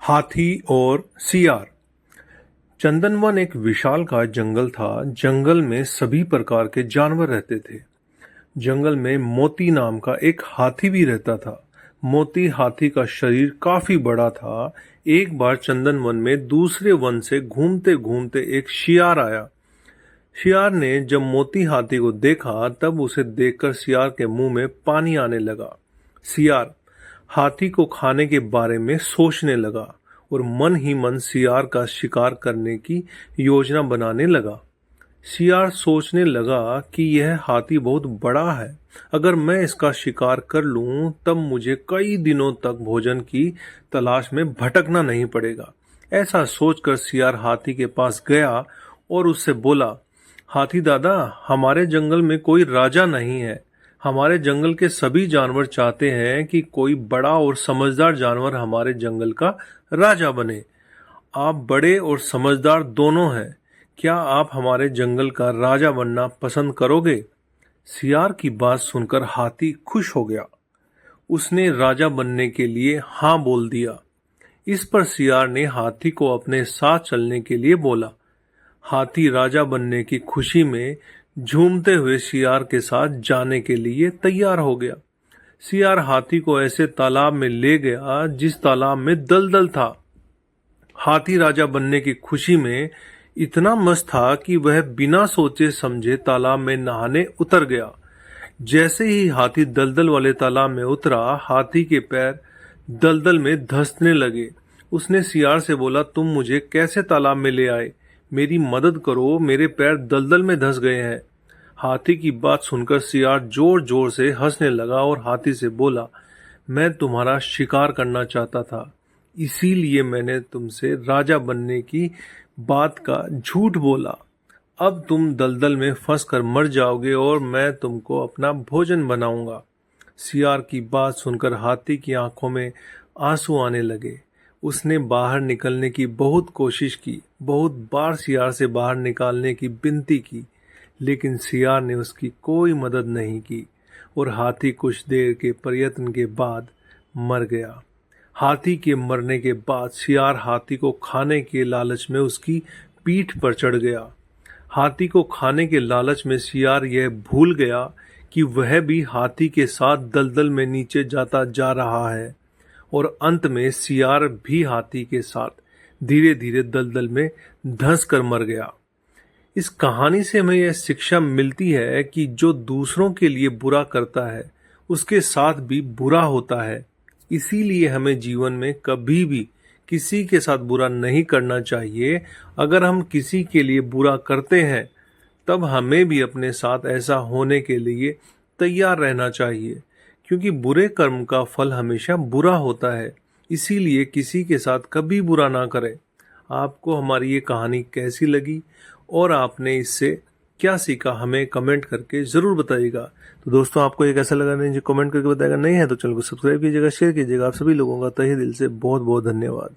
हाथी और सियार। चंदनवन एक विशालकाय जंगल था। जंगल में सभी प्रकार के जानवर रहते थे। जंगल में मोती नाम का एक हाथी भी रहता था। मोती हाथी का शरीर काफी बड़ा था। एक बार चंदनवन में दूसरे वन से घूमते घूमते एक शियार आया। शियार ने जब मोती हाथी को देखा तब उसे देखकर शियार के मुंह में पानी आने लगा। शियार हाथी को खाने के बारे में सोचने लगा और मन ही मन शियार का शिकार करने की योजना बनाने लगा। शियार सोचने लगा कि यह हाथी बहुत बड़ा है। अगर मैं इसका शिकार कर लूं तब मुझे कई दिनों तक भोजन की तलाश में भटकना नहीं पड़ेगा। ऐसा सोचकर शियार हाथी के पास गया और उससे बोला, हाथी दादा, हमारे जंगल में कोई राजा नहीं है। हमारे जंगल के सभी जानवर चाहते हैं कि कोई बड़ा और समझदार जानवर हमारे जंगल का राजा बने। आप बड़े और समझदार दोनों हैं। क्या आप हमारे जंगल का राजा बनना पसंद करोगे? शियार की बात सुनकर हाथी खुश हो गया। उसने राजा बनने के लिए हाँ बोल दिया। इस पर शियार ने हाथी को अपने साथ चलने के लिए बोला। हाथी राजा बनने की खुशी में झूमते हुए शियार के साथ जाने के लिए तैयार हो गया। शियार हाथी को ऐसे तालाब में ले गया जिस तालाब में दलदल था। हाथी राजा बनने की खुशी में इतना मस्त था कि वह बिना सोचे समझे तालाब में नहाने उतर गया। जैसे ही हाथी दलदल वाले तालाब में उतरा, हाथी के पैर दलदल में धंसने लगे। उसने शियार से बोला, तुम मुझे कैसे तालाब में ले आए? मेरी मदद करो, मेरे पैर दलदल में धंस गए हैं। हाथी की बात सुनकर शियार जोर जोर से हंसने लगा और हाथी से बोला, मैं तुम्हारा शिकार करना चाहता था, इसीलिए मैंने तुमसे राजा बनने की बात का झूठ बोला। अब तुम दलदल में फंस कर मर जाओगे और मैं तुमको अपना भोजन बनाऊंगा। शियार की बात सुनकर हाथी की आंखों में आंसू आने लगे। उसने बाहर निकलने की बहुत कोशिश की, बहुत बार शियार से बाहर निकालने की विनती की, लेकिन शियार ने उसकी कोई मदद नहीं की और हाथी कुछ देर के प्रयत्न के बाद मर गया। हाथी के मरने के बाद शियार हाथी को खाने के लालच में उसकी पीठ पर चढ़ गया। हाथी को खाने के लालच में शियार यह भूल गया कि वह भी हाथी के साथ दलदल में नीचे जाता जा रहा है और अंत में शियार भी हाथी के साथ धीरे धीरे दलदल में धंस कर मर गया। इस कहानी से हमें यह शिक्षा मिलती है कि जो दूसरों के लिए बुरा करता है उसके साथ भी बुरा होता है। इसीलिए हमें जीवन में कभी भी किसी के साथ बुरा नहीं करना चाहिए। अगर हम किसी के लिए बुरा करते हैं तब हमें भी अपने साथ ऐसा होने के लिए तैयार रहना चाहिए, क्योंकि बुरे कर्म का फल हमेशा बुरा होता है। इसीलिए किसी के साथ कभी बुरा ना करें। आपको हमारी ये कहानी कैसी लगी और आपने इससे क्या सीखा, हमें कमेंट करके ज़रूर बताइएगा। तो दोस्तों, आपको ये कैसा लगा नहीं, जो कमेंट करके बताएगा। नहीं है तो चैनल को सब्सक्राइब कीजिएगा, शेयर कीजिएगा। आप सभी लोगों का तहे दिल से बहुत बहुत धन्यवाद।